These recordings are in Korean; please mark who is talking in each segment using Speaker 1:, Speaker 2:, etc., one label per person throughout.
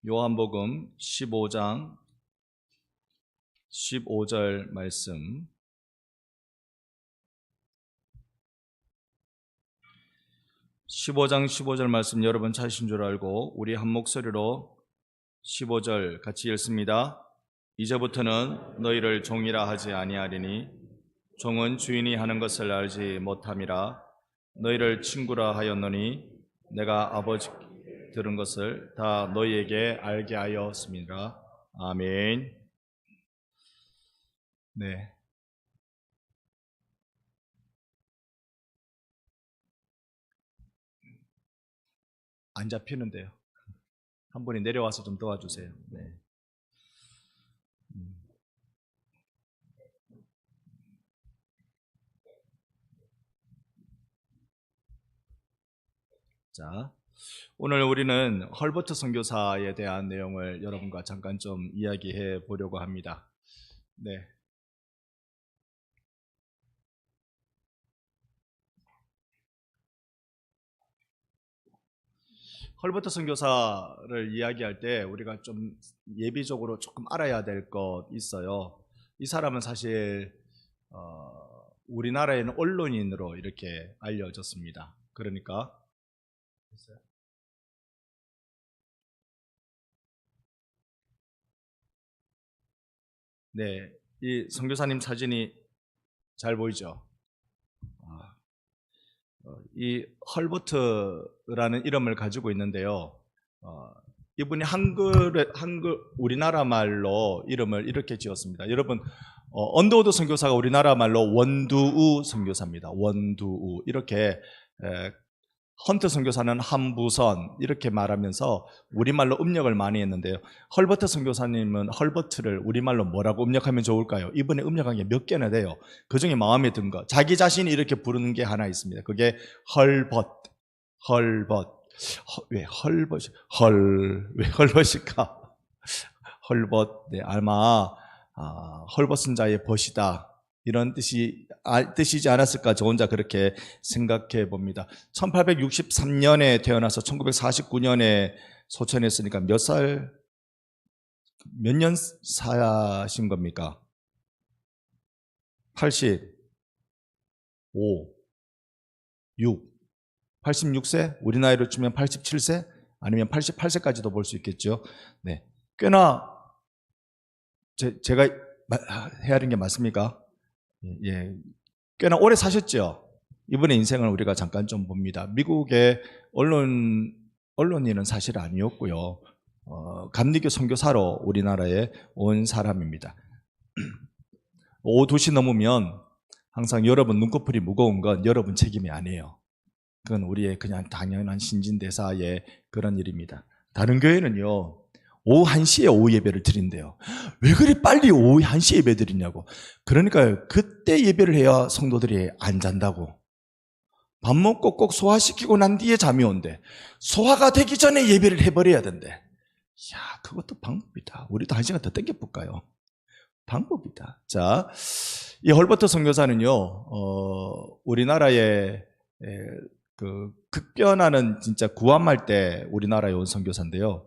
Speaker 1: 요한복음 15장 15절 말씀. 15장 15절 말씀 여러분 찾으신 줄 알고 우리 한 목소리로 15절 같이 읽습니다. 이제부터는 너희를 종이라 하지 아니하리니 종은 주인이 하는 것을 알지 못함이라. 너희를 친구라 하였노니 내가 아버지 들은 것을 다 너희에게 알게 하였습니다. 아멘. 네. 안 잡히는데요. 한 분이 내려와서 좀 도와주세요. 네. 자, 오늘 우리는 헐버트 선교사에 대한 내용을 여러분과 잠깐 좀 이야기해 보려고 합니다. 네. 헐버트 선교사를 이야기할 때 우리가 좀 예비적으로 조금 알아야 될 것 있어요. 이 사람은 사실 우리나라에는 언론인으로 이렇게 알려졌습니다. 그러니까 네, 이 선교사님 사진이 잘 보이죠? 이 헐버트라는 이름을 가지고 있는데요. 이분이 우리나라 말로 이름을 이렇게 지었습니다. 여러분, 언더우드 선교사가 우리나라 말로 원두우 선교사입니다. 원두우. 이렇게 헌트 선교사는 한부선 이렇게 말하면서 우리말로 음력을 많이 했는데요. 헐버트 선교사님은 헐버트를 우리말로 뭐라고 음력하면 좋을까요? 이번에 음력한 게 몇 개나 돼요. 그 중에 마음에 든 거, 자기 자신이 이렇게 부르는 게 하나 있습니다. 그게 왜 헐벗일까? 헐벗, 네, 아마 헐벗은 자의 벗이다, 이런 뜻이지 않았을까 저 혼자 그렇게 생각해 봅니다. 1863년에 태어나서 1949년에 소천했으니까 몇 년 사신 겁니까? 85, 6, 86세? 우리 나이로 치면 87세? 아니면 88세까지도 볼 수 있겠죠. 네, 꽤나 제가 헤아린 게 맞습니까? 예, 꽤나 오래 사셨죠. 이분의 인생을 우리가 잠깐 좀 봅니다. 미국의 언론인은 사실 아니었고요. 감리교 선교사로 우리나라에 온 사람입니다. 오후 2시 넘으면 항상 여러분 눈꺼풀이 무거운 건 여러분 책임이 아니에요. 그건 우리의 그냥 당연한 신진대사의 그런 일입니다. 다른 교회는요, 오후 1시에 오후 예배를 드린대요. 왜 그리 빨리 오후 1시에 예배 드리냐고. 그러니까 그때 예배를 해야 성도들이 안 잔다고. 밥 먹고 꼭 소화시키고 난 뒤에 잠이 온대. 소화가 되기 전에 예배를 해버려야 된대. 야, 그것도 방법이다. 우리도 1시간 더 땡겨볼까요? 방법이다. 자, 이 헐버트 선교사는요, 우리나라에 그 급변하는 진짜 구한말 때 우리나라에 온 선교사인데요.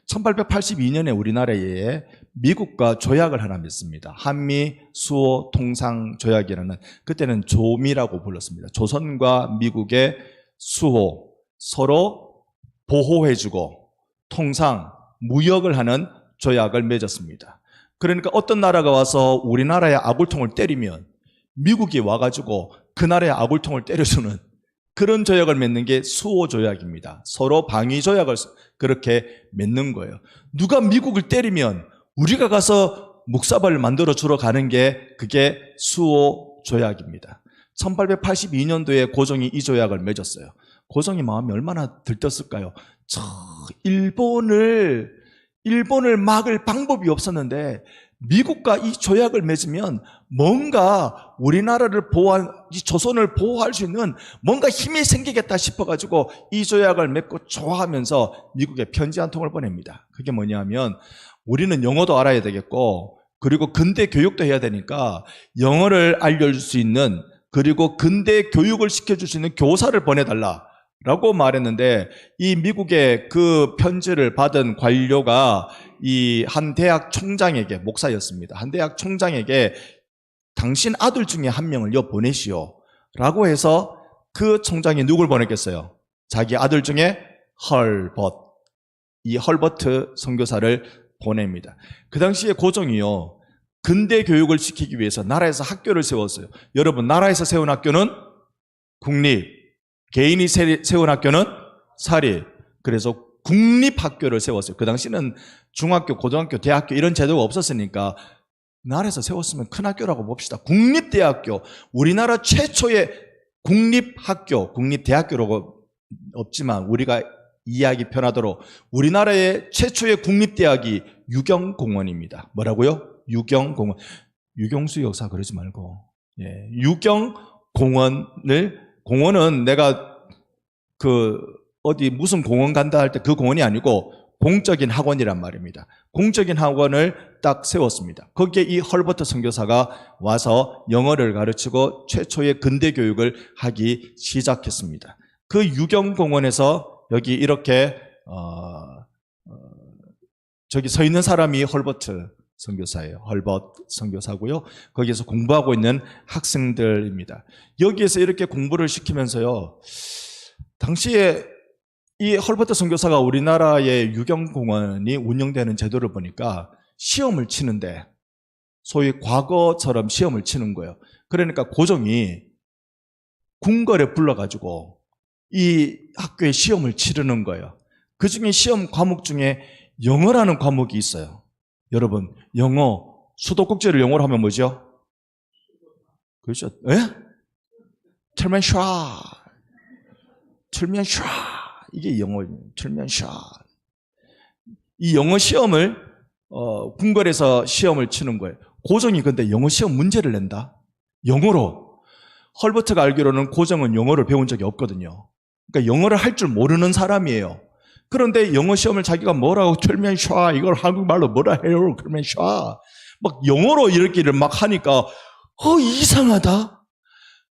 Speaker 1: 1882년에 우리나라에 미국과 조약을 하나 맺습니다. 한미 수호 통상 조약이라는, 그때는 조미라고 불렀습니다. 조선과 미국의 수호, 서로 보호해주고 통상 무역을 하는 조약을 맺었습니다. 그러니까 어떤 나라가 와서 우리나라의 아굴통을 때리면 미국이 와가지고 그 나라의 아굴통을 때려주는 그런 조약을 맺는 게 수호 조약입니다. 서로 방위 조약을 그렇게 맺는 거예요. 누가 미국을 때리면 우리가 가서 묵사발을 만들어 주러 가는 게 그게 수호 조약입니다. 1882년도에 고종이 이 조약을 맺었어요. 고종이 마음이 얼마나 들떴을까요? 일본을 막을 방법이 없었는데 미국과 이 조약을 맺으면 뭔가 우리나라를 이 조선을 보호할 수 있는 뭔가 힘이 생기겠다 싶어가지고 이 조약을 맺고 좋아하면서 미국에 편지 한 통을 보냅니다. 그게 뭐냐면, 우리는 영어도 알아야 되겠고 그리고 근대 교육도 해야 되니까 영어를 알려줄 수 있는, 그리고 근대 교육을 시켜줄 수 있는 교사를 보내달라. 라고 말했는데, 이 미국의 그 편지를 받은 관료가 이 한 대학 총장에게, 목사였습니다. 한 대학 총장에게 당신 아들 중에 한 명을 보내시오 라고 해서 그 총장이 누굴 보냈겠어요? 자기 아들 중에 이 헐버트 선교사를 보냅니다. 그 당시에 고종이요, 근대 교육을 시키기 위해서 나라에서 학교를 세웠어요. 여러분, 나라에서 세운 학교는 국립, 개인이 세운 학교는 사립. 그래서 국립학교를 세웠어요. 그 당시는 중학교, 고등학교, 대학교 이런 제도가 없었으니까 나라에서 세웠으면 큰 학교라고 봅시다. 국립대학교, 우리나라 최초의 국립학교, 국립대학교라고 없지만 우리가 이해하기 편하도록 우리나라의 최초의 국립대학이 유경공원입니다. 뭐라고요? 유경공원. 유경수 역사 그러지 말고, 공원은 내가 어디 무슨 공원 간다 할 때 그 공원이 아니고 공적인 학원이란 말입니다. 공적인 학원을 딱 세웠습니다. 거기에 이 헐버트 선교사가 와서 영어를 가르치고 최초의 근대 교육을 하기 시작했습니다. 그 유경공원에서 여기 이렇게 저기 서 있는 사람이 헐버트 선교사예요. 헐버트 선교사고요. 거기에서 공부하고 있는 학생들입니다. 여기에서 이렇게 공부를 시키면서요, 당시에 이 헐버트 선교사가 우리나라의 유경공원이 운영되는 제도를 보니까 시험을 치는데, 소위 과거처럼 시험을 치는 거예요. 그러니까 고종이 궁궐에 불러가지고 이 학교에 시험을 치르는 거예요. 그 중에 시험 과목 중에 영어라는 과목이 있어요. 여러분, 영어, 수도꼭지를 영어로 하면 뭐죠? 그렇죠? 틀면샤. 이게 영어예요. 틀면샤. 이 영어 시험을 궁궐에서 시험을 치는 거예요. 고종이 근데 영어 시험 문제를 낸다. 영어로. 헐버트가 알기로는 고종은 영어를 배운 적이 없거든요. 그러니까 영어를 할 줄 모르는 사람이에요. 그런데 영어 시험을 자기가 뭐라고 틀면샤, 이걸 한국말로 뭐라 해요? 틀면샤. 막 영어로 읽기를 막 하니까 이상하다.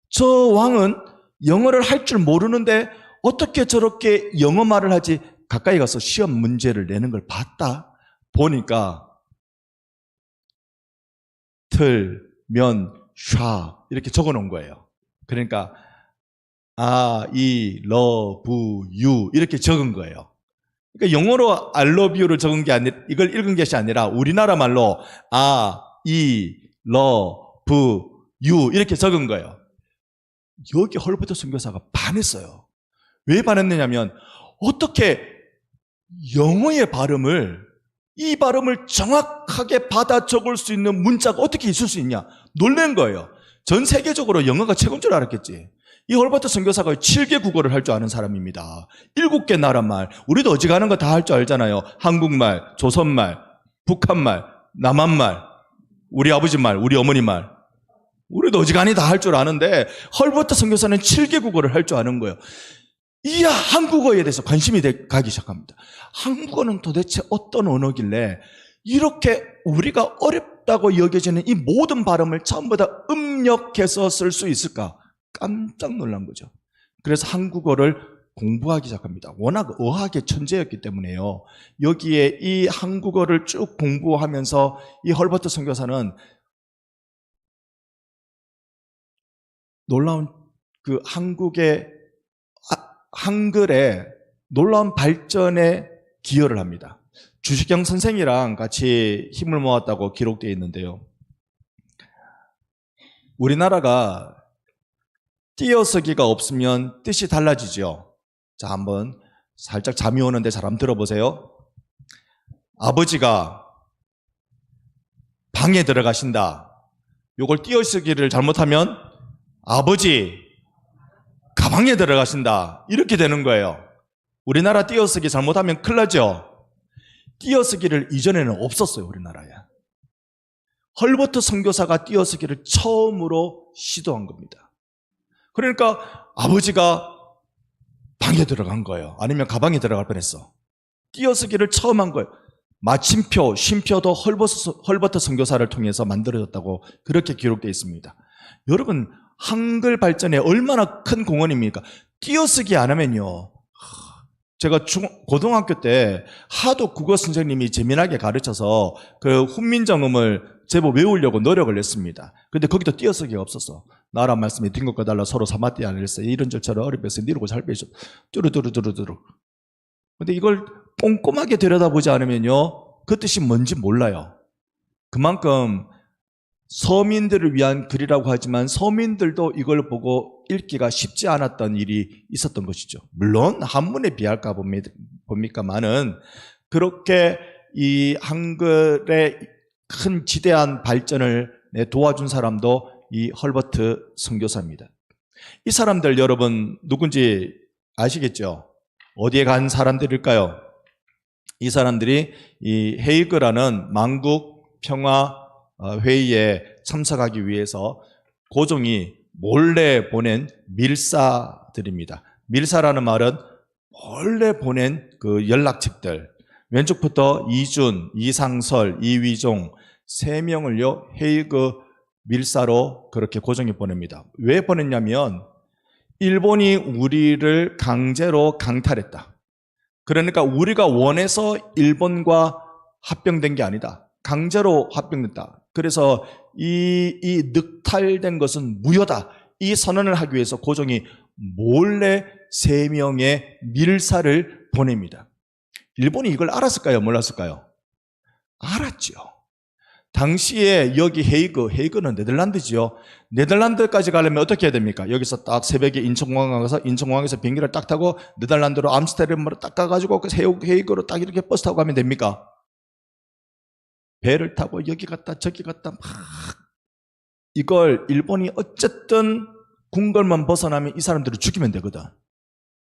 Speaker 1: 저 왕은 영어를 할 줄 모르는데 어떻게 저렇게 영어 말을 하지? 가까이 가서 시험 문제를 내는 걸 봤다. 보니까 틀면샤 이렇게 적어 놓은 거예요. 그러니까 I love you 이렇게 적은 거예요. 그러니까 영어로 I love you를 적은 게 아니라, 이걸 읽은 것이 아니라 우리나라 말로 I love you 이렇게 적은 거예요. 여기 헐버트 선교사가 반했어요. 왜 반했느냐면, 어떻게 영어의 발음을, 이 발음을 정확하게 받아 적을 수 있는 문자가 어떻게 있을 수 있냐? 놀란 거예요. 전 세계적으로 영어가 최고인 줄 알았겠지. 이 헐버트 선교사가 7개 국어를 할 줄 아는 사람입니다. 7개 나라 말, 우리도 어지간한 거 다 할 줄 알잖아요. 한국말, 조선말, 북한말, 남한말, 우리 아버지 말, 우리 어머니 말, 우리도 어지간히 다 할 줄 아는데 헐버트 선교사는 7개 국어를 할 줄 아는 거예요. 이야, 한국어에 대해서 관심이 가기 시작합니다. 한국어는 도대체 어떤 언어길래 이렇게 우리가 어렵다고 여겨지는 이 모든 발음을 전부 다 음력해서 쓸 수 있을까? 깜짝 놀란 거죠. 그래서 한국어를 공부하기 시작합니다. 워낙 어학의 천재였기 때문에요. 여기에 이 한국어를 쭉 공부하면서 이 헐버트 선교사는 놀라운 그 한글의 놀라운 발전에 기여를 합니다. 주식경 선생이랑 같이 힘을 모았다고 기록되어 있는데요. 우리나라가 띄어쓰기가 없으면 뜻이 달라지죠. 자, 한번 살짝 잠이 오는데 잘 한번 들어보세요. 아버지가 방에 들어가신다. 요걸 띄어쓰기를 잘못하면 아버지 가방에 들어가신다. 이렇게 되는 거예요. 우리나라 띄어쓰기 잘못하면 큰일 나죠. 띄어쓰기를 이전에는 없었어요, 우리나라에. 헐버트 선교사가 띄어쓰기를 처음으로 시도한 겁니다. 그러니까 아버지가 방에 들어간 거예요. 아니면 가방에 들어갈 뻔했어. 띄어쓰기를 처음 한 거예요. 마침표, 쉼표도 헐버트 선교사를 통해서 만들어졌다고 그렇게 기록되어 있습니다. 여러분, 한글 발전에 얼마나 큰 공헌입니까? 띄어쓰기 안 하면요. 제가 고등학교 때 하도 국어 선생님이 재미나게 가르쳐서 그 훈민정음을 제법 외우려고 노력을 했습니다. 근데 거기도 띄어쓰기가 없었어. 나란 말씀에 딩것과 달라 서로 사마띠 안 했어요. 이런 절차를 어렵게 니르고 잘 빼죠. 뚜루뚜루뚜루뚜루. 근데 이걸 꼼꼼하게 들여다보지 않으면요, 그 뜻이 뭔지 몰라요. 그만큼 서민들을 위한 글이라고 하지만 서민들도 이걸 보고 읽기가 쉽지 않았던 일이 있었던 것이죠. 물론 한문에 비할까 봅니까만은 그렇게 이 한글의 큰 지대한 발전을 도와준 사람도 이 헐버트 선교사입니다. 이 사람들 여러분 누군지 아시겠죠? 어디에 간 사람들일까요? 이 사람들이 이 헤이그라는 만국 평화 회의에 참석하기 위해서 고종이 몰래 보낸 밀사들입니다. 밀사라는 말은 몰래 보낸 그 연락책들. 왼쪽부터 이준, 이상설, 이위종 3명을요 헤이그 밀사로 그렇게 고종이 보냅니다. 왜 보냈냐면 일본이 우리를 강제로 강탈했다. 그러니까 우리가 원해서 일본과 합병된 게 아니다. 강제로 합병됐다. 그래서 이 늑탈된 것은 무효다. 이 선언을 하기 위해서 고종이 몰래 3명의 밀사를 보냅니다. 일본이 이걸 알았을까요? 몰랐을까요? 알았죠. 당시에 여기 헤이그는 네덜란드지요. 네덜란드까지 가려면 어떻게 해야 됩니까? 여기서 딱 새벽에 인천공항 가서 인천공항에서 비행기를 딱 타고 네덜란드로 암스테르담으로 딱 가가지고 그 헤이그로 딱 이렇게 버스 타고 가면 됩니까? 배를 타고 여기 갔다 저기 갔다 막 이걸 일본이 어쨌든 궁궐만 벗어나면 이 사람들을 죽이면 되거든.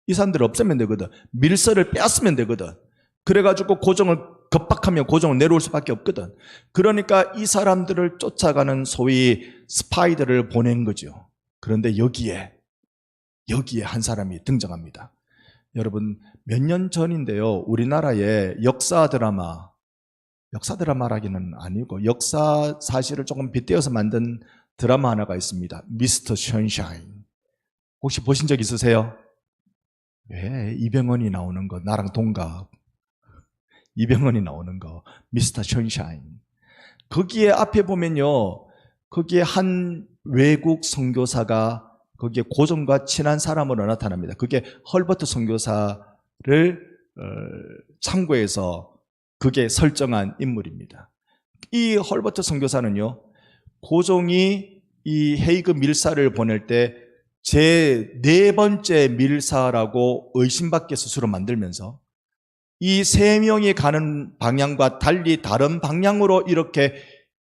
Speaker 1: 이 사람들을 없애면 되거든. 밀서를 빼앗으면 되거든. 그래가지고 고종을 겁박하면 고종을 내려올 수밖에 없거든. 그러니까 이 사람들을 쫓아가는 소위 스파이들을 보낸 거죠. 그런데 여기에 한 사람이 등장합니다. 여러분 몇 년 전인데요. 우리나라의 역사 드라마라기는 아니고 역사 사실을 조금 빗대어서 만든 드라마 하나가 있습니다. 미스터 션샤인. 혹시 보신 적 있으세요? 왜? 이병헌이 나오는 거, 나랑 동갑. 이병헌이 나오는 거, 미스터 션샤인. 거기에 앞에 보면요, 거기에 한 외국 선교사가 거기에 고종과 친한 사람으로 나타납니다. 그게 헐버트 선교사를 참고해서 그게 설정한 인물입니다. 이 헐버트 선교사는요, 고종이 이 헤이그 밀사를 보낼 때 제 4번째 밀사라고 의심받게 스스로 만들면서 이 3명이 가는 방향과 달리 다른 방향으로 이렇게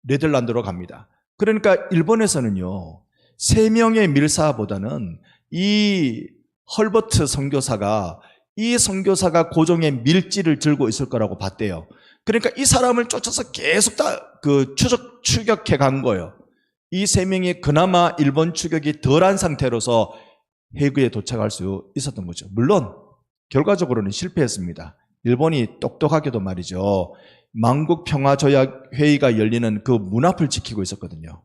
Speaker 1: 네덜란드로 갑니다. 그러니까 일본에서는요, 3명의 밀사보다는 이 헐버트 선교사가 이 선교사가 고종의 밀지를 들고 있을 거라고 봤대요. 그러니까 이 사람을 쫓아서 계속 추격해 간 거예요. 이 3명이 그나마 일본 추격이 덜한 상태로서 헤이그에 도착할 수 있었던 거죠. 물론 결과적으로는 실패했습니다. 일본이 똑똑하게도 말이죠. 만국평화조약회의가 열리는 그 문 앞을 지키고 있었거든요.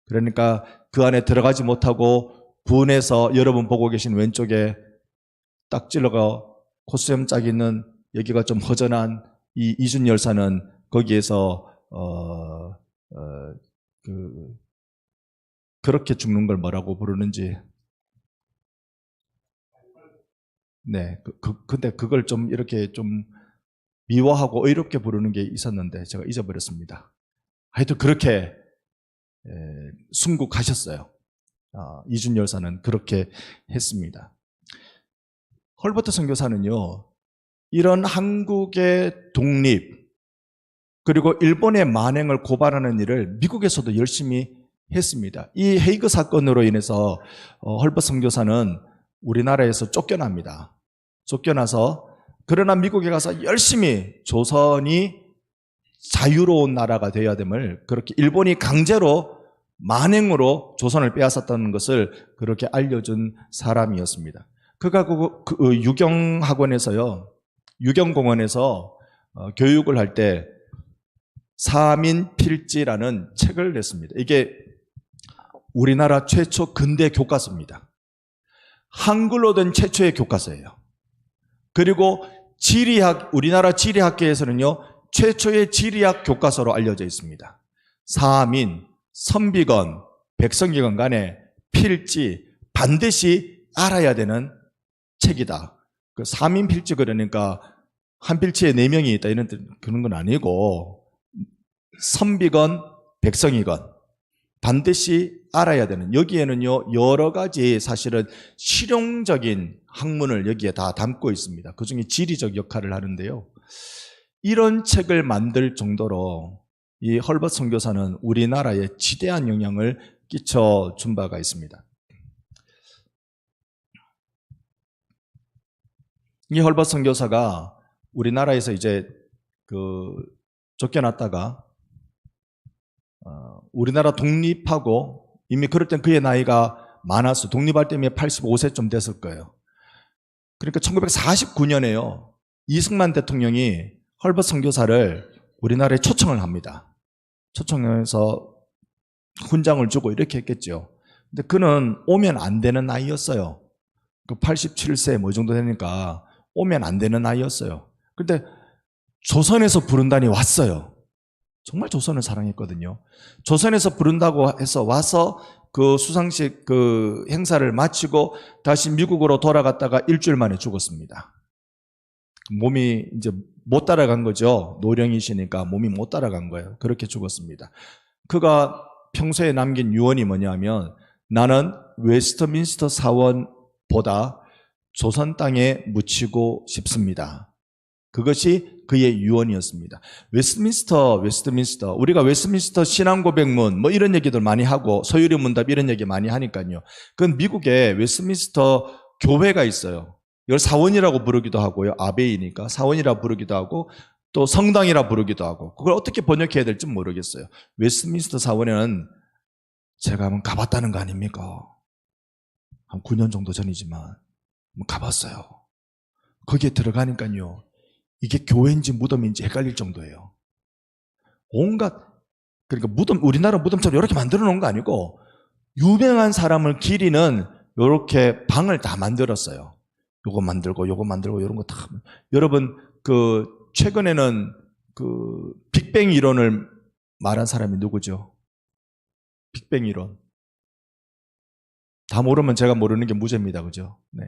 Speaker 1: 그러니까 그 안에 들어가지 못하고 분해서 여러분 보고 계신 왼쪽에 딱 찔러가 코수염 짝 있는 여기가 좀 허전한 이 이준 열사는 거기에서 그렇게 죽는 걸 뭐라고 부르는지. 네, 근데 그걸 좀 이렇게 좀 미워하고 의롭게 부르는 게 있었는데 제가 잊어버렸습니다. 하여튼 그렇게 순국하셨어요. 이준 열사는 그렇게 했습니다. 헐버트 선교사는요, 이런 한국의 독립 그리고 일본의 만행을 고발하는 일을 미국에서도 열심히 했습니다. 이 헤이그 사건으로 인해서 헐버트 선교사는 우리나라에서 쫓겨납니다. 쫓겨나서 그러나 미국에 가서 열심히 조선이 자유로운 나라가 되어야 됨을 그렇게 일본이 강제로 만행으로 조선을 빼앗았다는 것을 그렇게 알려준 사람이었습니다. 그가 그 유경학원에서요, 유경공원에서 교육을 할 때 사민필지라는 책을 냈습니다. 이게 우리나라 최초 근대 교과서입니다. 한글로 된 최초의 교과서예요. 그리고 지리학, 우리나라 지리학계에서는요, 최초의 지리학 교과서로 알려져 있습니다. 사민, 선비건, 백성기건 간에 필지 반드시 알아야 되는 책이다. 그 사민필지 그러니까 한 필지에 4명이 있다 이런 그런 건 아니고 선비건, 백성이건 반드시 알아야 되는, 여기에는요 여러 가지 사실은 실용적인 학문을 여기에 다 담고 있습니다. 그중에 지리적 역할을 하는데요. 이런 책을 만들 정도로 이 헐벗 선교사는 우리나라에 지대한 영향을 끼쳐준 바가 있습니다. 이 헐벗 선교사가 우리나라에서 이제 쫓겨났다가 우리나라 독립하고 이미 그럴 땐 그의 나이가 많았어. 독립할 때면 85세쯤 됐을 거예요. 그러니까 1949년에요. 이승만 대통령이 헐벗 선교사를 우리나라에 초청을 합니다. 초청해서 훈장을 주고 이렇게 했겠죠. 근데 그는 오면 안 되는 나이였어요. 그 87세 뭐 이 정도 되니까 오면 안 되는 나이였어요. 근데 조선에서 부른다니 왔어요. 정말 조선을 사랑했거든요. 조선에서 부른다고 해서 와서 그 수상식 그 행사를 마치고 다시 미국으로 돌아갔다가 일주일 만에 죽었습니다. 몸이 이제 못 따라간 거죠. 노령이시니까 몸이 못 따라간 거예요. 그렇게 죽었습니다. 그가 평소에 남긴 유언이 뭐냐면, 나는 웨스트민스터 사원보다 조선 땅에 묻히고 싶습니다. 그것이 그의 유언이었습니다. 웨스트민스터, 우리가 웨스트민스터 신앙고백문 뭐 이런 얘기들 많이 하고 소유리 문답 이런 얘기 많이 하니까요. 그건 미국에 웨스트민스터 교회가 있어요. 이걸 사원이라고 부르기도 하고요. 아베이니까 사원이라고 부르기도 하고 또 성당이라 부르기도 하고, 그걸 어떻게 번역해야 될지 모르겠어요. 웨스트민스터 사원에는 제가 한번 가봤다는 거 아닙니까? 한 9년 정도 전이지만 한번 가봤어요. 거기에 들어가니까요, 이게 교회인지 무덤인지 헷갈릴 정도예요. 온갖, 그러니까 무덤, 우리나라 무덤처럼 이렇게 만들어 놓은 거 아니고 유명한 사람을 기리는 이렇게 방을 다 만들었어요. 요거 만들고 요거 만들고 이런 거 다. 여러분 최근에는 빅뱅 이론을 말한 사람이 누구죠? 빅뱅 이론. 다 모르면 제가 모르는 게 무죄입니다. 그죠? 네.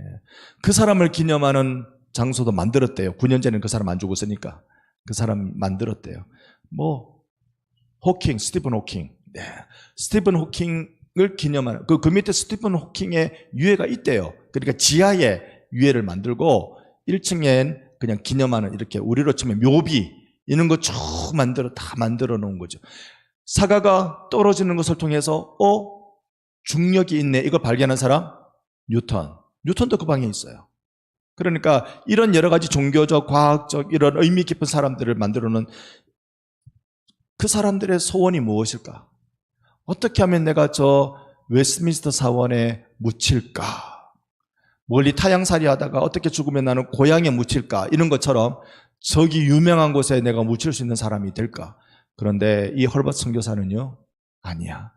Speaker 1: 그 사람을 기념하는 장소도 만들었대요. 9년 전에는 그 사람 안 죽었으니까. 그 사람 만들었대요. 스티븐 호킹. 네. 스티븐 호킹을 기념하는, 그 밑에 스티븐 호킹의 유해가 있대요. 그러니까 지하에 유해를 만들고 1층엔 그냥 기념하는, 이렇게 우리로 치면 묘비, 이런 거 쭉 다 만들어 놓은 거죠. 사과가 떨어지는 것을 통해서, 중력이 있네. 이걸 발견한 사람? 뉴턴도 그 방에 있어요. 그러니까 이런 여러 가지 종교적, 과학적 이런 의미 깊은 사람들을 만들어 놓은 그 사람들의 소원이 무엇일까? 어떻게 하면 내가 저 웨스트민스터 사원에 묻힐까? 멀리 타향살이 하다가 어떻게 죽으면 나는 고향에 묻힐까? 이런 것처럼 저기 유명한 곳에 내가 묻힐 수 있는 사람이 될까? 그런데 이 헐벗 선교사는요, 아니야.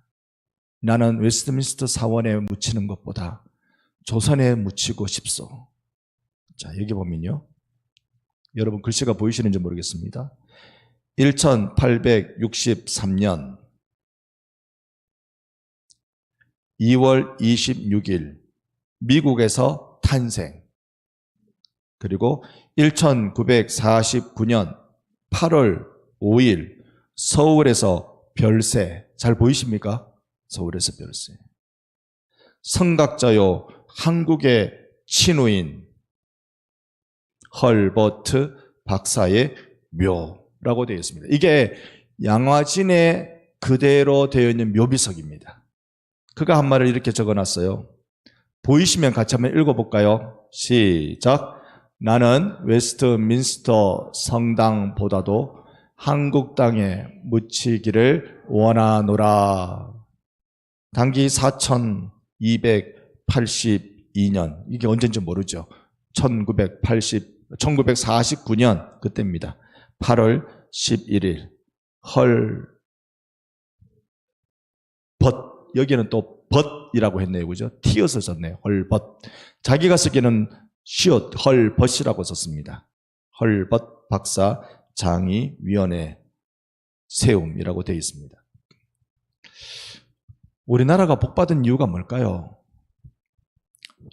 Speaker 1: 나는 웨스트민스터 사원에 묻히는 것보다 조선에 묻히고 싶소. 자, 여기 보면요, 여러분 글씨가 보이시는지 모르겠습니다. 1863년 2월 26일 미국에서 탄생, 그리고 1949년 8월 5일 서울에서 별세. 잘 보이십니까? 서울에서 별세. 성각자요 한국의 친우인 헐버트 박사의 묘라고 되어 있습니다. 이게 양화진에 그대로 되어 있는 묘비석입니다. 그가 한 말을 이렇게 적어놨어요. 보이시면 같이 한번 읽어볼까요? 시작. 나는 웨스트민스터 성당보다도 한국 땅에 묻히기를 원하노라. 당기 4282년, 이게 언젠지 모르죠. 1949년 그때입니다. 8월 11일 헐벗, 여기는 또 헐벗이라고 했네요. 그죠? 티엇을 썼네요. 헐벗. 자기가 쓰기는 시옷, 헐벗이라고 썼습니다. 헐벗 박사 장의위원회 세움이라고 되어 있습니다. 우리나라가 복받은 이유가 뭘까요?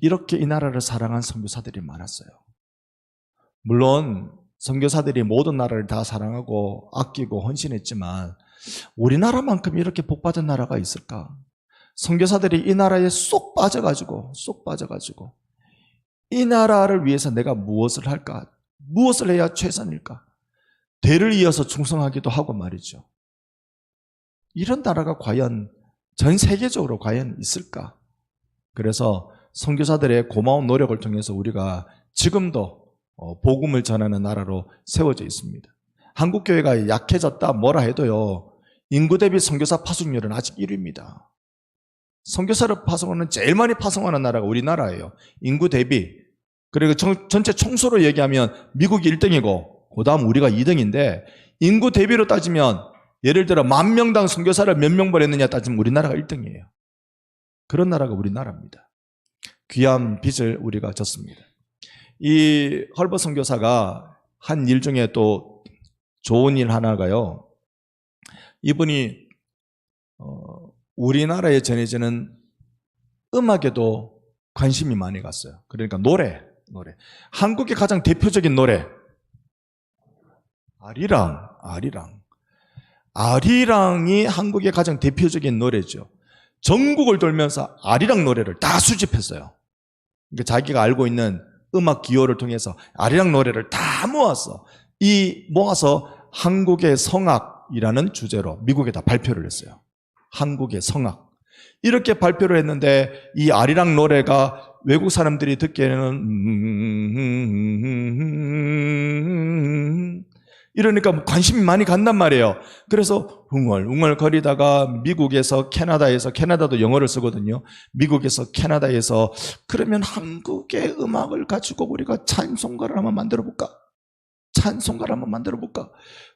Speaker 1: 이렇게 이 나라를 사랑한 선교사들이 많았어요. 물론 선교사들이 모든 나라를 다 사랑하고 아끼고 헌신했지만 우리나라만큼 이렇게 복받은 나라가 있을까? 선교사들이 이 나라에 쏙 빠져가지고 이 나라를 위해서 내가 무엇을 할까? 무엇을 해야 최선일까? 대를 이어서 충성하기도 하고 말이죠. 이런 나라가 과연 전 세계적으로 과연 있을까? 그래서 선교사들의 고마운 노력을 통해서 우리가 지금도 복음을 전하는 나라로 세워져 있습니다. 한국 교회가 약해졌다 뭐라 해도요. 인구 대비 선교사 파송률은 아직 1위입니다. 선교사를 파송하는 제일 많이 파송하는 나라가 우리나라예요. 인구 대비. 그리고 전체 총수로 얘기하면 미국이 1등이고 그 다음 우리가 2등인데 인구 대비로 따지면 예를 들어 10,000명당 선교사를 몇 명 보냈느냐 따지면 우리나라가 1등이에요. 그런 나라가 우리나라입니다. 귀한 빚을 우리가 졌습니다. 이 헐벗 선교사가 한 일 중에 또 좋은 일 하나가요. 이분이 우리나라에 전해지는 음악에도 관심이 많이 갔어요. 그러니까 노래. 한국의 가장 대표적인 노래 아리랑이 한국의 가장 대표적인 노래죠. 전국을 돌면서 아리랑 노래를 다 수집했어요. 그러니까 자기가 알고 있는 음악 기호를 통해서 아리랑 노래를 다 모아서 한국의 성악이라는 주제로 미국에다 발표를 했어요. 한국의 성악. 이렇게 발표를 했는데 이 아리랑 노래가 외국 사람들이 듣기에는 이러니까 관심이 많이 간단 말이에요. 그래서 웅얼웅얼거리다가 미국에서 캐나다도 영어를 쓰거든요. 미국에서 캐나다에서 그러면 한국의 음악을 가지고 우리가 찬송가를 한번 만들어 볼까?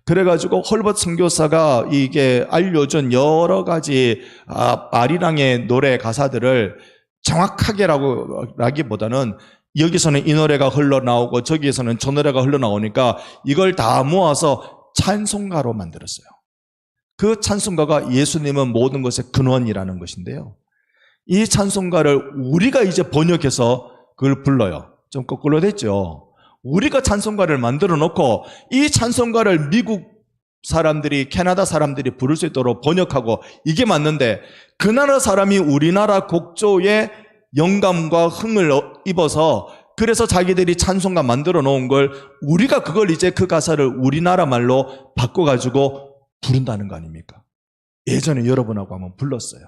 Speaker 1: 그래가지고 헐벗 선교사가 이게 알려준 여러 가지 아리랑의 노래 가사들을 정확하게라기보다는 여기서는 이 노래가 흘러나오고 저기에서는 저 노래가 흘러나오니까 이걸 다 모아서 찬송가로 만들었어요. 그 찬송가가 예수님은 모든 것의 근원이라는 것인데요. 이 찬송가를 우리가 이제 번역해서 그걸 불러요. 좀 거꾸로 됐죠. 우리가 찬송가를 만들어 놓고 이 찬송가를 미국 사람들이, 캐나다 사람들이 부를 수 있도록 번역하고 이게 맞는데 그 나라 사람이 우리나라 곡조에 영감과 흥을 입어서 그래서 자기들이 찬송가 만들어 놓은 걸 우리가 그걸 이제 그 가사를 우리나라 말로 바꿔가지고 부른다는 거 아닙니까? 예전에 여러분하고 한번 불렀어요.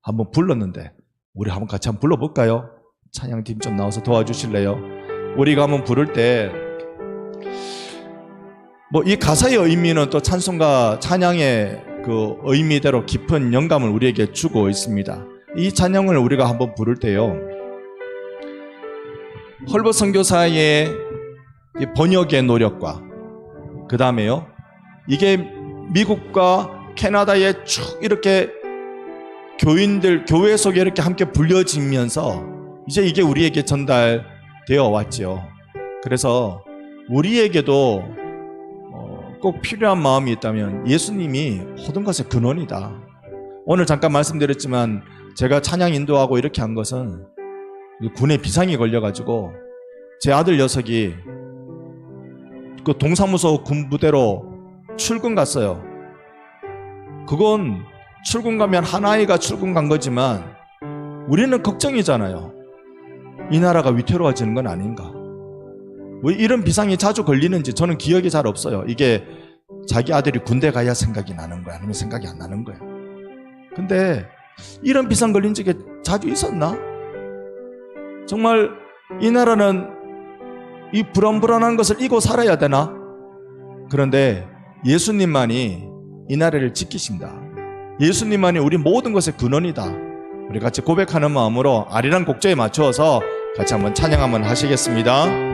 Speaker 1: 한번 불렀는데 우리 한번 같이 한번 불러볼까요? 찬양팀 좀 나와서 도와주실래요? 우리가 한번 부를 때 이 가사의 의미는 또 찬양의 그 의미대로 깊은 영감을 우리에게 주고 있습니다. 이 찬양을 우리가 한번 부를 때요, 헐벗 선교사의 번역의 노력과 그 다음에요, 이게 미국과 캐나다에 쭉 이렇게 교회 속에 이렇게 함께 불려지면서 이제 이게 우리에게 전달되어 왔죠. 그래서 우리에게도 꼭 필요한 마음이 있다면 예수님이 모든 것의 근원이다. 오늘 잠깐 말씀드렸지만 제가 찬양 인도하고 이렇게 한 것은 군에 비상이 걸려가지고 제 아들 녀석이 그 동사무소 군부대로 출근 갔어요. 그건 출근 가면 한 아이가 출근 간 거지만 우리는 걱정이잖아요. 이 나라가 위태로워지는 건 아닌가. 왜 이런 비상이 자주 걸리는지 저는 기억이 잘 없어요. 이게 자기 아들이 군대 가야 생각이 나는 거야, 아니면 생각이 안 나는 거야. 근데 이런 비상 걸린 적이 자주 있었나? 정말 이 나라는 이 불안불안한 것을 이고 살아야 되나? 그런데 예수님만이 이 나라를 지키신다. 예수님만이 우리 모든 것의 근원이다. 우리 같이 고백하는 마음으로 아리랑 곡조에 맞추어서 같이 한번 찬양 한번 하시겠습니다.